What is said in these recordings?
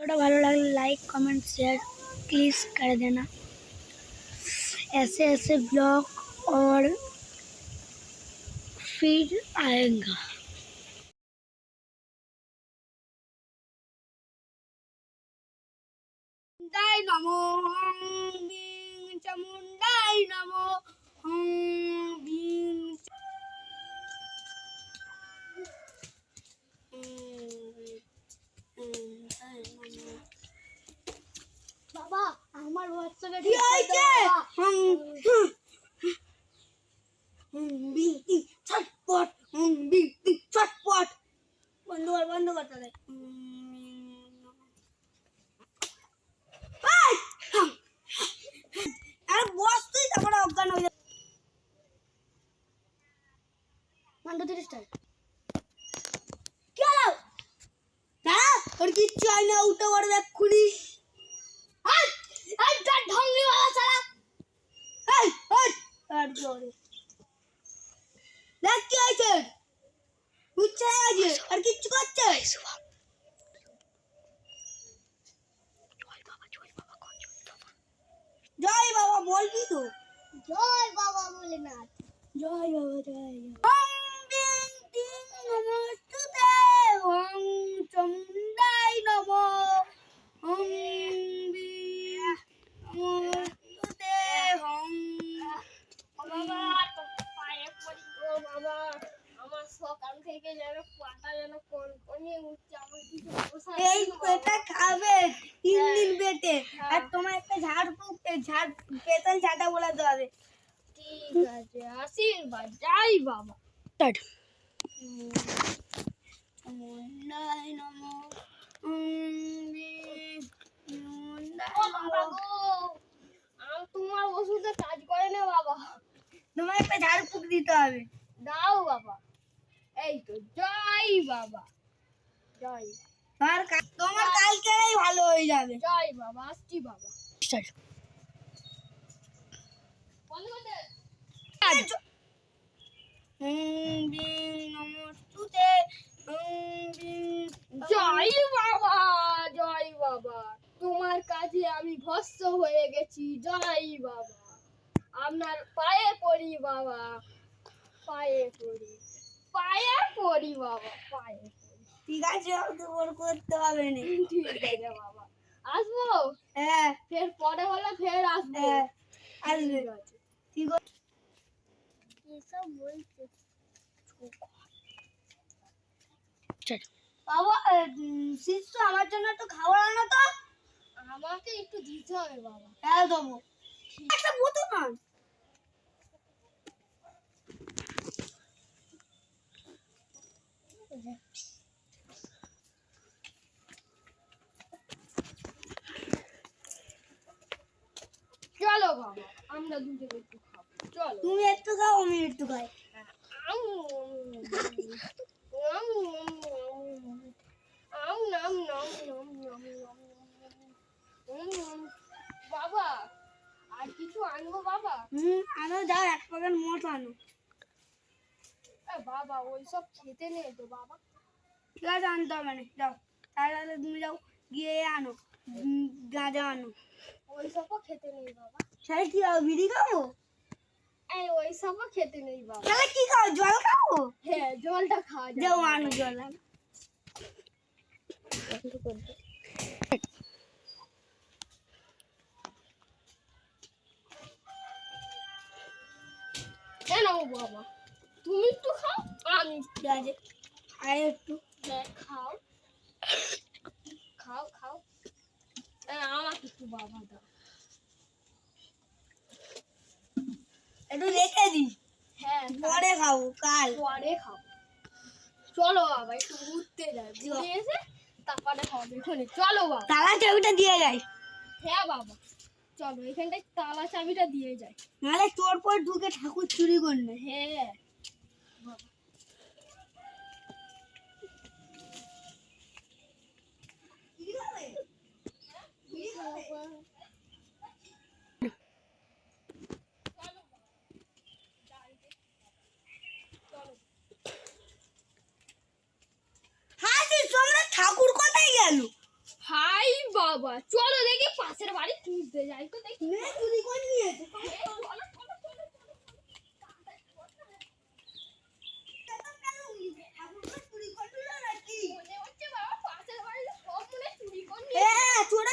Video भालो लगे like comment share please कर देना। ऐसे ऐसे ब्लॉग और फिर आएगा। नमो चामुंडाई नमो বাবা আমার হোয়াটসঅ্যাপে কি হইছে বিটি ছটপট বিটি ছটপট বন্ধ করতে দে। আর বস তুই তারপরে অজ্ঞান হয়ে যাবে। 1 2 3 স্টার্ট। কি হলো? হ্যাঁ ওর কিচ্ছু হয় না, উঠে পড়ে দেখ খুলি। এই এই ঢঙ্গি वाला সারা এই আর জোরে দেখ কি হয়েছে, উঠছে আজে আর কিচ্ছু করছে। জয় বাবা বলবি তো, জয় বাবা বলে না, জয় বাবা জয় ওম বিং টিং নমস্তুতে ওম চামুন্ডাই নমো ওম বিং নমস্তুতে ওম বাবা পায়ে পড়ি গো বাবা, আমার সকাল থেকে যেন পাটা যেন কনকনিয়ে উঠছে, আমার কিছু বসাই এই এটা খাবে 3 দিন পেটে। আর তোমার একটা ঝাড় পেছন ঝাঁটা বলাতে হবে। ঠিক আছে আশীর্বাদ যাই বাবা স্টার্ট। চামুন্ডাই নমো তোমার ওষুধে কাজ করে না বাবা, তোমার একটা ঝাড় ফুঁক দিতে হবে। দাও বাবা, এই তো জয় বাবা জয়। তোমার কালকেই ভালো হয়ে যাবে। জয় বাবা আসছি বাবা স্টার্ট। বন্ধ করে দে। নমস্তুতে জয় বাবা জয় বাবা, তোমার কাছে আমি ভস্ম হয়ে গেছি। জয় বাবা আপনার পায়ে পড়ি বাবা, পায়ে পড়ি বাবা পায়ে পড়ি। ঠিক আছে ওকে বড় করতে হবে না। ঠিক আছে বাবা আসবো। হ্যাঁ ফের পরে হলে ফের আসবো। আসবে ঠিক আছে। এসব বলছে বাবা শিশু আমার জন্য একটু খাবার আনো তো। আমাকে একটু দিতে হবে বাবা। হ্যাঁ দেবো, একটা বোতল আন। চলো বাবা আমরা দুটো একটু খাবো। চলো তুমি একটু খাও আমি একটু খাই। বাবা আর কিছু আনবো বাবা? আনো যাও, 1 প্যাকেট মোট আনো। বাবা ওইসব খেতে নেই তো বাবা। ঠিক আছে আনতে হবে না, যাও তাহলে তুমি যাও গিয়ে আনো গাঁজা আনো। ওইসবও খেতে নেই বাবা। তাহলে কি বিড়ি খাবো? এই ওইসবও খেতে নেই বাবা। তাহলে কি খাও, জল খাবো? হ্যাঁ জলটা খাওয়া যাবে। যাও আনো জল আনো। কেন বাবা তুমি একটু খাও আমি ঠিক আছে আর একটু খাও খাও খাও। আমাকে একটু বাবা দাও, একটু রেখে দিই। হ্যাঁ পরে খাবো, কাল পরে খাবো। চলো বাবা একটু ঘুরতে যাই, ঘুরে এসে তারপরে হবে। চলো বাবা তালা চাবিটা দিয়ে যাই। হ্যাঁ বাবা চলো এখানটায় তালা চাবিটা দিয়ে যাই, নাহলে চোর পর ঢুকে ঠাকুর চুরি করলে। হ্যাঁ বাবা ঠাকুর কোথায় গেল? হাই বাবা চলো দেখি পাশের বাড়ি খুঁজতে যাই তো দেখি নে চুরি করে নিয়েছে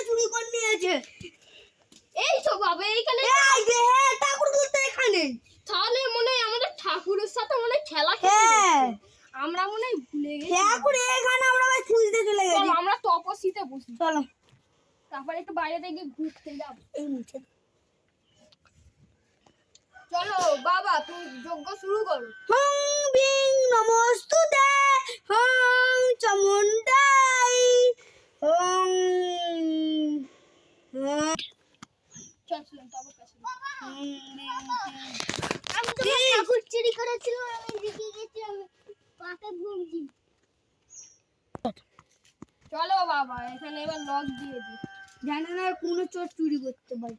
চুরি করে নিয়েছে এই তো বাবা এইখানে ঠাকুর তুলতে এখানে তাহলে মনে হয় আমাদের ঠাকুরের সাথে মনে হয় খেলা হ্যাঁ আমরা মনে হয় ভুলে গেছি ঠাকুর এখানে আমরা ভাই খুঁজতে চলে গেছি চলো আমরা তপসিতে বসি চলো তারপরে একটু বাইরে থেকে ঘুরতে যাব এই মুছে চলো বাবা তুমি যজ্ঞ শুরু করো হং বিং নমস্তুতে হং চামুন্ডাই হং চল চল তবে কাছে আমি তো ঠাকুর চুরি করেছিলাম আমি জিতে গেছি আমি পাকে ঘুমছি চলো বাবা এখানে এবার লক দিয়ে দিই জানে না কোনো চোর চুরি করতে পারে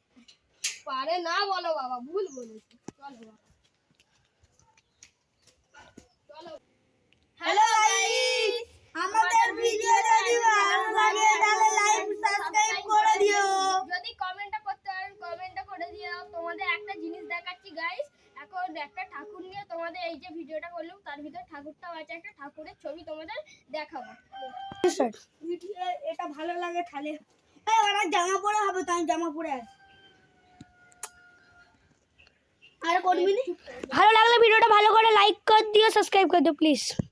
পারে না বলো বাবা ভুল বলেছি চলো বাবা চলো হ্যালো গাইস আমাদের ভিডিও যদি ভালো লাগে তাহলে লাইক সাবস্ক্রাইব করে দিও যদি কমেন্টটা করতে পারেন কমেন্টটা করে দিও তোমাদের একটা জিনিস দেখাচ্ছি গাইস এখন একটা ঠাকুর নিয়ে তোমাদের এই যে ভিডিওটা করলাম তার ভিতরে ঠাকুরটাও আছে একটা ঠাকুরের ছবি তোমাদের দেখাবো ভিডিও এটা ভালো লাগে তাহলে এই ওরা জামা পরে হবে তো আমি জামা পরে আছি আর করবি না ভালো লাগলে ভিডিওটা ভালো করে লাইক করে দিও সাবস্ক্রাইব করে দিও প্লিজ